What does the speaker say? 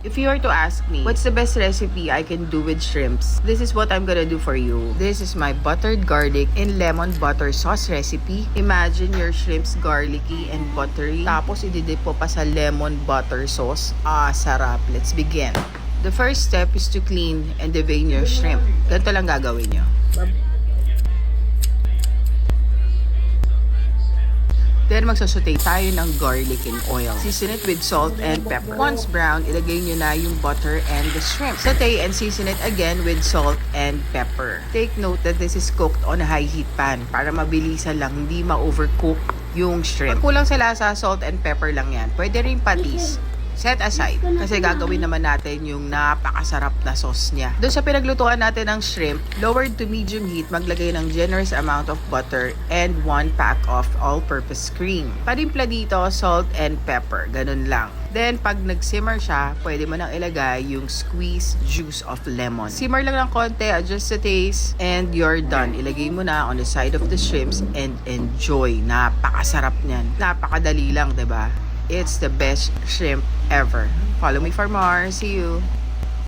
If you were to ask me, what's the best recipe I can do with shrimps? This is what I'm gonna do for you. This is my buttered garlic and lemon butter sauce recipe. Imagine your shrimps garlicky and buttery. Tapos ididip po pa sa lemon butter sauce. Ah, sarap. Let's begin. The first step is to clean and devein your shrimp. Ganito lang gagawin nyo. Then, magsasaute tayo ng garlic in oil. Season it with salt and pepper. Once brown, ilagay nyo na yung butter and the shrimp. Saute and season it again with salt and pepper. Take note that this is cooked on a high heat pan para mabilisan lang, hindi ma-overcook yung shrimp. Pag kulang sa lasa, salt and pepper lang yan. Pwede rin patis. Set aside. Kasi gagawin naman natin yung napakasarap na sauce niya. Doon sa pinaglutuan natin ng shrimp, lowered to medium heat, maglagay ng generous amount of butter and 1 pack of all-purpose cream. Panimpla dito, salt and pepper. Ganun lang. Then, pag nag-simmer siya, pwede mo nang ilagay yung squeezed juice of lemon. Simmer lang ng konti, adjust the taste, and you're done. Ilagay mo na on the side of the shrimps and enjoy. Napakasarap niyan. Napakadali lang, 'di ba? It's the best shrimp ever. Follow me for more. See you.